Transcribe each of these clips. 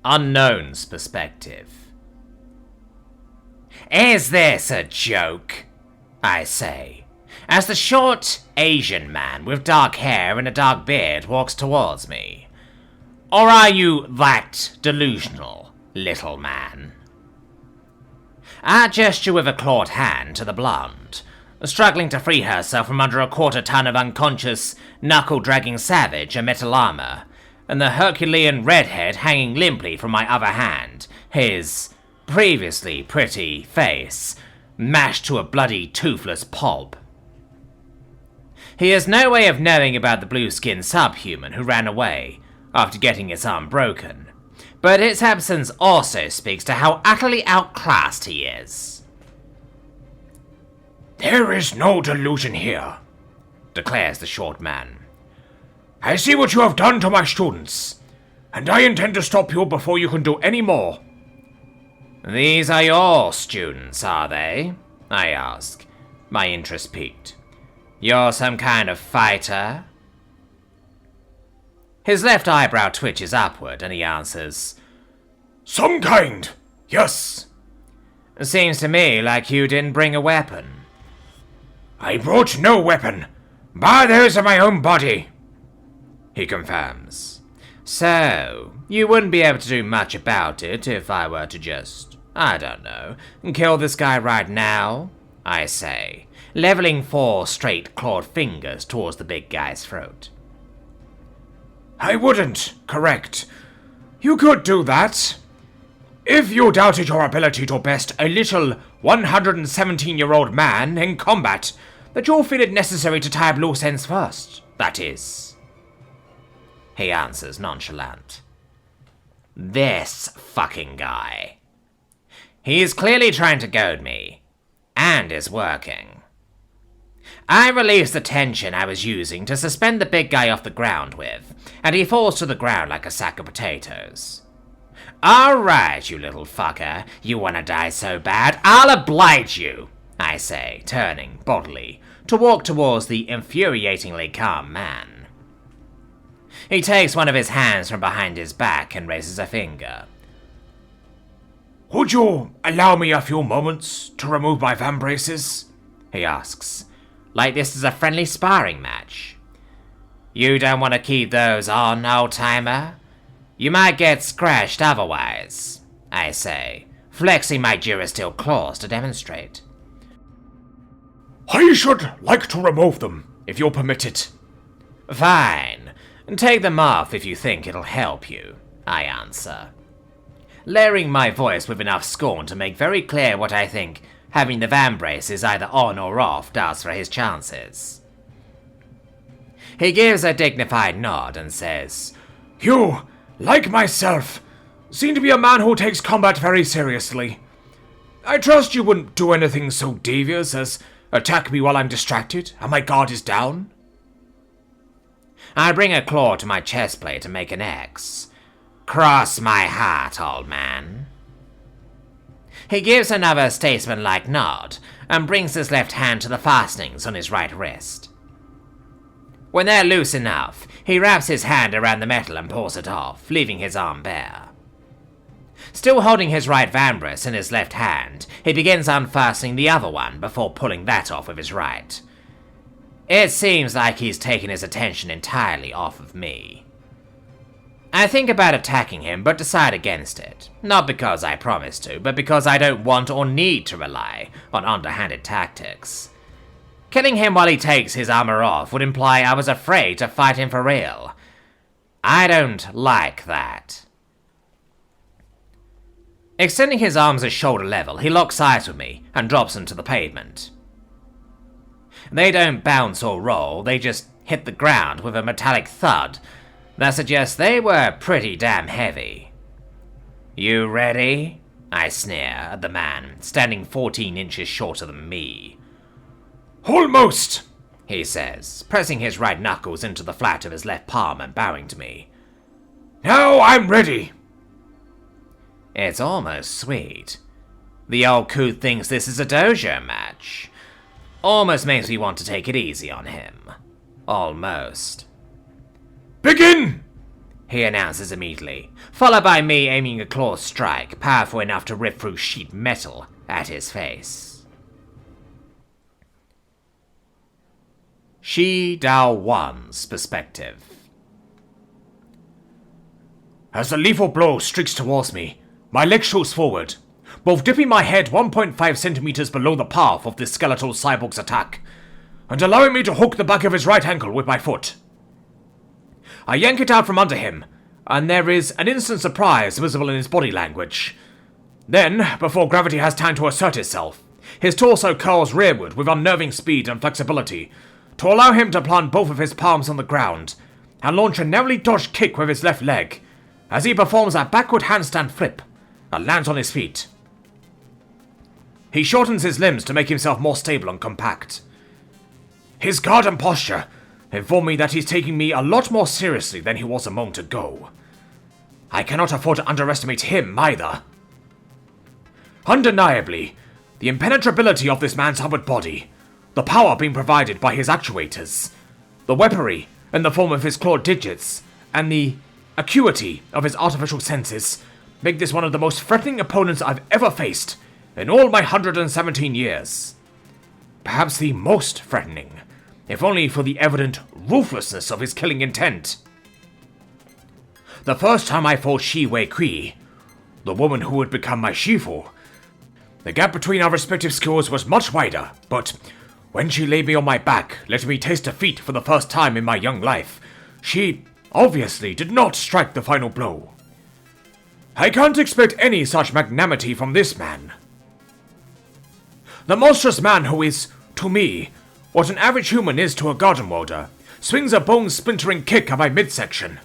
Unknown's perspective. "Is this a joke?" I say, as the short Asian man with dark hair and a dark beard walks towards me. "Or are you that delusional, little man?" I gesture with a clawed hand to the blonde, struggling to free herself from under a quarter-ton of unconscious, knuckle-dragging savage in metal armor, and the Herculean redhead hanging limply from my other hand, his previously pretty face mashed to a bloody toothless pulp. He has no way of knowing about the blue-skinned subhuman who ran away after getting his arm broken, but its absence also speaks to how utterly outclassed he is. "There is no delusion here," declares the short man. "I see what you have done to my students, and I intend to stop you before you can do any more." "These are your students, are they?" I ask, my interest piqued. "You're some kind of fighter?" His left eyebrow twitches upward and he answers, "Some kind, yes." "Seems to me like you didn't bring a weapon." "I brought no weapon, but those of my own body," he confirms. "So, you wouldn't be able to do much about it if I were to just, I don't know, kill this guy right now?" I say, leveling 4 straight clawed fingers towards the big guy's throat. "I wouldn't, correct. You could do that. If you doubted your ability to best a little 117-year-old man in combat, that you'll feel it necessary to tie up loose ends first, that is," he answers nonchalant. This fucking guy. He is clearly trying to goad me, and is working. I release the tension I was using to suspend the big guy off the ground with, and he falls to the ground like a sack of potatoes. "Alright, you little fucker, you wanna die so bad, I'll oblige you," I say, turning, bodily, to walk towards the infuriatingly calm man. He takes one of his hands from behind his back and raises a finger. "Would you allow me a few moments to remove my vambraces?" he asks, like this is a friendly sparring match. "You don't want to keep those on, old-timer? You might get scratched otherwise," I say, flexing my Durasteel claws to demonstrate. "I should like to remove them, if you'll permit it." "Fine. Take them off if you think it'll help you," I answer, layering my voice with enough scorn to make very clear what I think having the vambraces either on or off does for his chances. He gives a dignified nod and says, "You, like myself, seem to be a man who takes combat very seriously. I trust you wouldn't do anything so devious as attack me while I'm distracted and my guard is down." I bring a claw to my chest plate to make an X. "Cross my heart, old man." He gives another statesman-like nod and brings his left hand to the fastenings on his right wrist. When they're loose enough, he wraps his hand around the metal and pulls it off, leaving his arm bare. Still holding his right vambrace in his left hand, he begins unfastening the other one before pulling that off with his right. It seems like he's taken his attention entirely off of me. I think about attacking him, but decide against it. Not because I promise to, but because I don't want or need to rely on underhanded tactics. Killing him while he takes his armor off would imply I was afraid to fight him for real. I don't like that. Extending his arms at shoulder level, he locks eyes with me and drops them to the pavement. They don't bounce or roll, they just hit the ground with a metallic thud that suggests they were pretty damn heavy. "You ready?" I sneer at the man, standing 14 inches shorter than me. "Almost," he says, pressing his right knuckles into the flat of his left palm and bowing to me. "Now I'm ready." It's almost sweet. The old coot thinks this is a dojo match. Almost makes me want to take it easy on him. Almost. "Begin!" he announces immediately, followed by me aiming a claw strike powerful enough to rip through sheet metal at his face. Shi Dao Wan's perspective. As the lethal blow streaks towards me, my leg shoots forward, both dipping my head 1.5 centimeters below the path of this skeletal cyborg's attack, and allowing me to hook the back of his right ankle with my foot. I yank it out from under him, and there is an instant surprise visible in his body language. Then, before gravity has time to assert itself, his torso curls rearward with unnerving speed and flexibility, to allow him to plant both of his palms on the ground, and launch a narrowly dodged kick with his left leg, as he performs a backward handstand flip, and lands on his feet. He shortens his limbs to make himself more stable and compact. His guard and posture inform me that he's taking me a lot more seriously than he was a moment ago. I cannot afford to underestimate him either. Undeniably, the impenetrability of this man's upward body, the power being provided by his actuators, the weaponry in the form of his clawed digits, and the acuity of his artificial senses make this one of the most threatening opponents I've ever faced in all my 117 years. Perhaps the most threatening, if only for the evident ruthlessness of his killing intent. The first time I fought Shi Wei Kui, the woman who would become my Shifu, the gap between our respective skills was much wider, but when she laid me on my back, letting me taste defeat for the first time in my young life, she obviously did not strike the final blow. I can't expect any such magnanimity from this man. The monstrous man who is, to me, what an average human is to a garden welder, swings a bone-splintering kick at my midsection.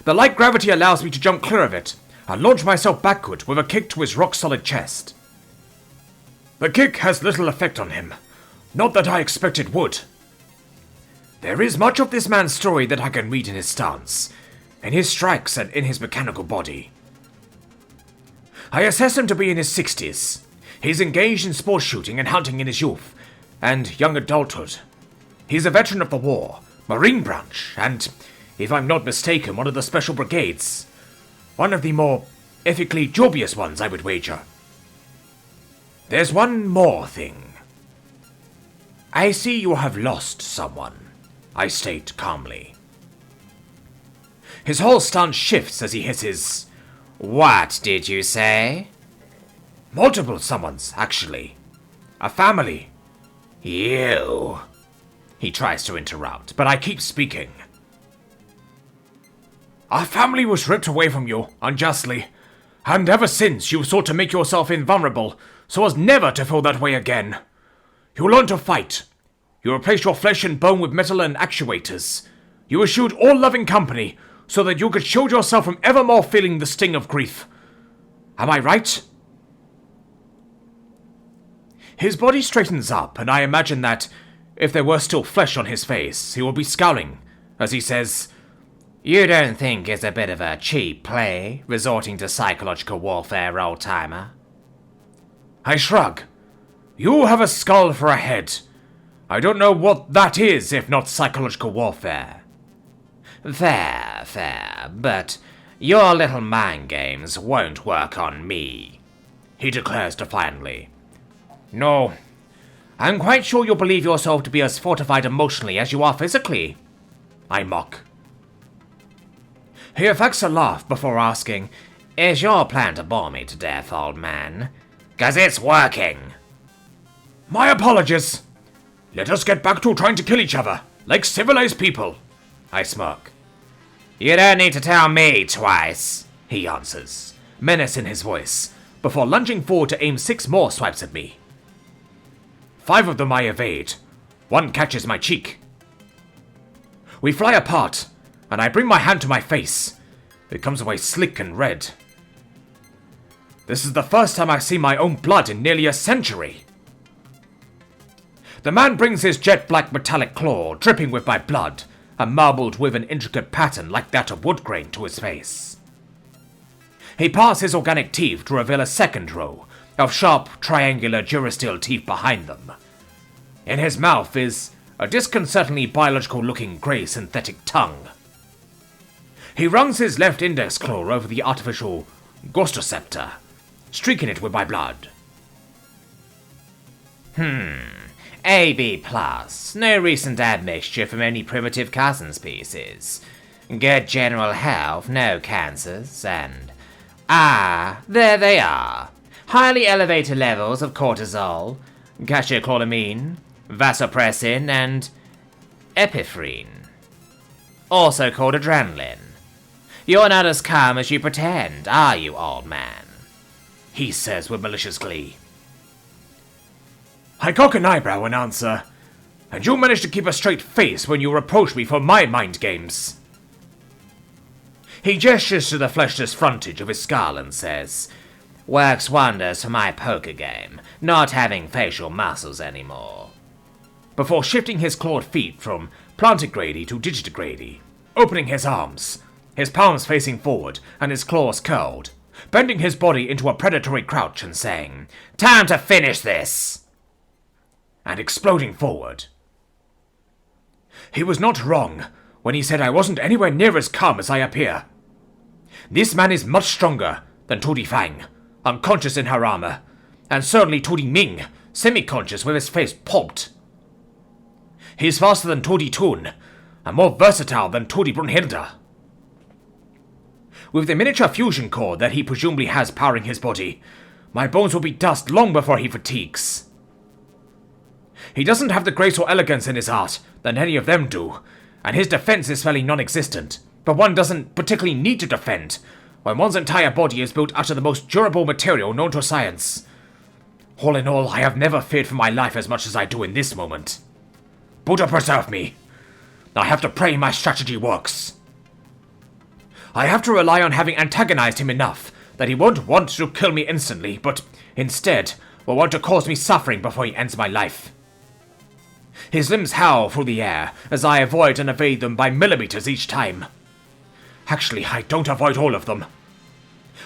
The light gravity allows me to jump clear of it, and launch myself backward with a kick to his rock-solid chest. The kick has little effect on him, not that I expect it would. There is much of this man's story that I can read in his stance, in his strikes and in his mechanical body. I assess him to be in his 60s. He's engaged in sports shooting and hunting in his youth, and young adulthood. He's a veteran of the war, Marine branch, and, if I'm not mistaken, one of the special brigades. One of the more ethically dubious ones, I would wager. There's one more thing. I see you have lost someone, I state calmly. His whole stance shifts as he hisses, "What did you say?" "Multiple someones, actually. A family." "You." He tries to interrupt, but I keep speaking. "Our family was ripped away from you, unjustly, and ever since you sought to make yourself invulnerable, so as never to feel that way again. You learned to fight. You replaced your flesh and bone with metal and actuators. You eschewed all loving company, so that you could shield yourself from evermore feeling the sting of grief. Am I right?" His body straightens up, and I imagine that, if there were still flesh on his face, he will be scowling, as he says, "You don't think it's a bit of a cheap play, resorting to psychological warfare, old-timer?" I shrug. "You have a skull for a head. I don't know what that is if not psychological warfare." Fair, but your little mind games won't work on me," he declares defiantly. "No, I'm quite sure you believe yourself to be as fortified emotionally as you are physically," I mock. He affects a laugh before asking, "Is your plan to bore me to death, old man? 'Cause it's working." "My apologies. Let us get back to trying to kill each other, like civilized people," I smirk. "You don't need to tell me twice," he answers, menace in his voice, before lunging forward to aim 6 more swipes at me. 5 of them I evade. 1 catches my cheek. We fly apart, and I bring my hand to my face. It comes away slick and red. This is the first time I've seen my own blood in nearly a century. The man brings his jet-black metallic claw, dripping with my blood, and marbled with an intricate pattern like that of wood grain, to his face. He parts his organic teeth to reveal a second row of sharp, triangular durasteel teeth behind them. In his mouth is a disconcertingly biological-looking grey synthetic tongue. He runs his left index claw over the artificial Ghostoceptor, streaking it with my blood. AB+, no recent admixture from any primitive cousin species. Good general health, no cancers, and... there they are. Highly elevated levels of cortisol, catecholamine, vasopressin, and epinephrine. Also called adrenaline. You're not as calm as you pretend, are you, old man? He says with malicious glee. I cock an eyebrow in answer, and you manage to keep a straight face when you reproach me for my mind games. He gestures to the fleshless frontage of his skull and says, Works wonders for my poker game, not having facial muscles anymore. Before shifting his clawed feet from plantigrade to digitigrade, opening his arms, his palms facing forward and his claws curled, bending his body into a predatory crouch and saying, Time to finish this! And exploding forward. He was not wrong when he said I wasn't anywhere near as calm as I appear. This man is much stronger than Tu Di Fang, unconscious in her armor, and certainly Tu Di Ming, semi-conscious with his face pulped. He's faster than Tu Di Tun, and more versatile than Tu Di Brunhilde. With the miniature fusion core that he presumably has powering his body, my bones will be dust long before he fatigues. He doesn't have the grace or elegance in his art that any of them do, and his defense is fairly non-existent, but one doesn't particularly need to defend when one's entire body is built out of the most durable material known to science. All in all, I have never feared for my life as much as I do in this moment. Buddha preserve me. I have to pray my strategy works. I have to rely on having antagonized him enough that he won't want to kill me instantly, but instead will want to cause me suffering before he ends my life. His limbs howl through the air as I avoid and evade them by millimeters each time. Actually, I don't avoid all of them.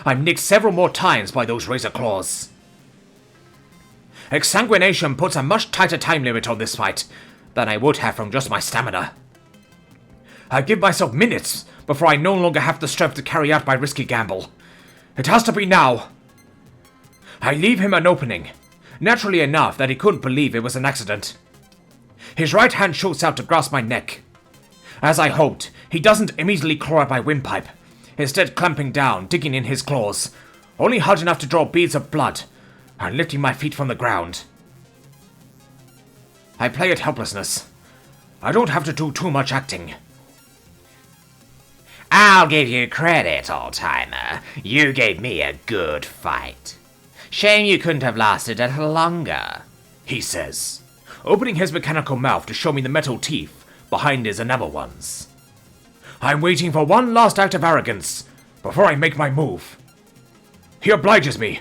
I'm nicked several more times by those razor claws. Exsanguination puts a much tighter time limit on this fight than I would have from just my stamina. I give myself minutes before I no longer have the strength to carry out my risky gamble. It has to be now. I leave him an opening, naturally enough that he couldn't believe it was an accident. His right hand shoots out to grasp my neck. As I hoped, he doesn't immediately claw at my windpipe, instead clamping down, digging in his claws, only hard enough to draw beads of blood, and lifting my feet from the ground. I play at helplessness. I don't have to do too much acting. I'll give you credit, old-timer. You gave me a good fight. Shame you couldn't have lasted a little longer, he says, opening his mechanical mouth to show me the metal teeth behind his enamel ones. I'm waiting for one last act of arrogance before I make my move. He obliges me,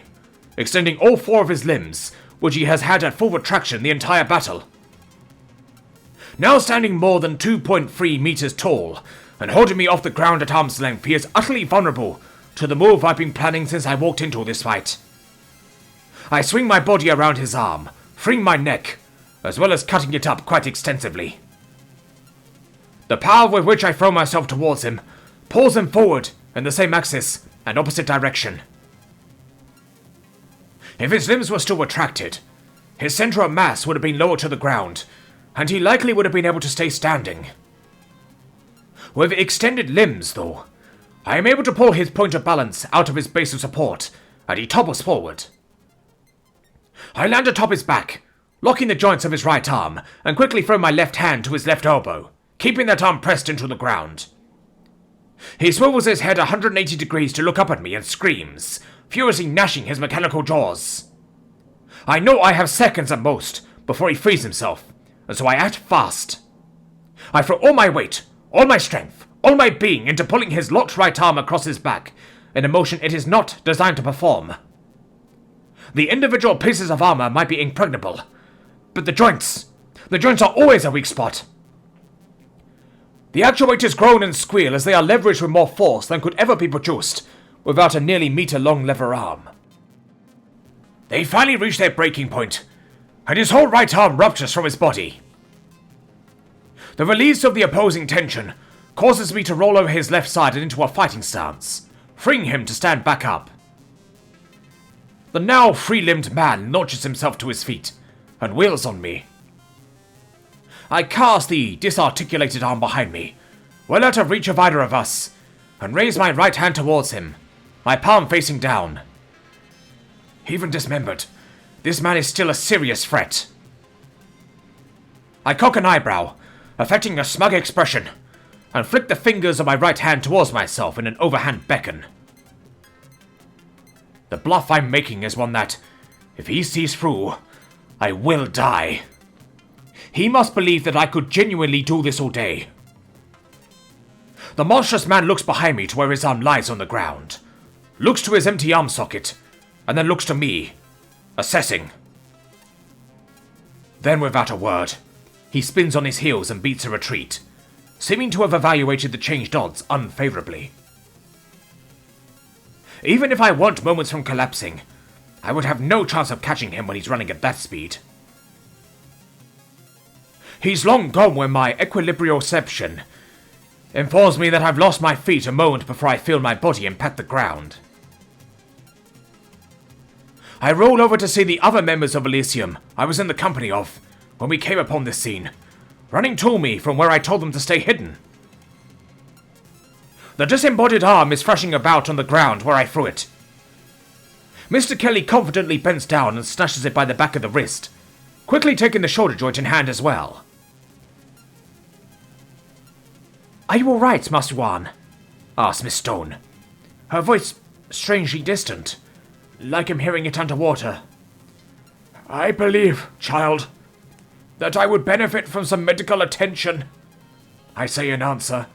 extending all four of his limbs, which he has had at full retraction the entire battle. Now standing more than 2.3 meters tall, and holding me off the ground at arm's length, he is utterly vulnerable to the move I've been planning since I walked into this fight. I swing my body around his arm, freeing my neck, as well as cutting it up quite extensively. The power with which I throw myself towards him pulls him forward in the same axis and opposite direction. If his limbs were still retracted, his center of mass would have been lower to the ground, and he likely would have been able to stay standing. With extended limbs, though, I am able to pull his point of balance out of his base of support, and he topples forward. I land atop his back, locking the joints of his right arm, and quickly throw my left hand to his left elbow, keeping that arm pressed into the ground. He swivels his head 180 degrees to look up at me and screams, furiously gnashing his mechanical jaws. I know I have seconds at most before he frees himself, and so I act fast. I throw all my weight, all my strength, all my being into pulling his locked right arm across his back in a motion it is not designed to perform. The individual pieces of armor might be impregnable, but the joints are always a weak spot. The actuators groan and squeal as they are leveraged with more force than could ever be produced without a nearly meter-long lever arm. They finally reach their breaking point, and his whole right arm ruptures from his body. The release of the opposing tension causes me to roll over his left side and into a fighting stance, freeing him to stand back up. The now free-limbed man launches himself to his feet and wheels on me. I cast the disarticulated arm behind me, well out of reach of either of us, and raise my right hand towards him, my palm facing down. Even dismembered, this man is still a serious threat. I cock an eyebrow, affecting a smug expression, and flick the fingers of my right hand towards myself in an overhand beckon. The bluff I'm making is one that, if he sees through, I will die. He must believe that I could genuinely do this all day. The monstrous man looks behind me to where his arm lies on the ground, looks to his empty arm socket, and then looks to me, assessing. Then without a word, he spins on his heels and beats a retreat, seeming to have evaluated the changed odds unfavorably. Even if I want moments from collapsing, I would have no chance of catching him when he's running at that speed. He's long gone when my equilibrioception informs me that I've lost my feet a moment before I feel my body impact the ground. I roll over to see the other members of Elysium I was in the company of when we came upon this scene, running to me from where I told them to stay hidden. The disembodied arm is thrashing about on the ground where I threw it. Mr. Kelly confidently bends down and snatches it by the back of the wrist, quickly taking the shoulder joint in hand as well. "Are you all right, Master Wan?" asked Miss Stone, her voice strangely distant, like I'm hearing it underwater. "I believe, child, that I would benefit from some medical attention," I say in answer.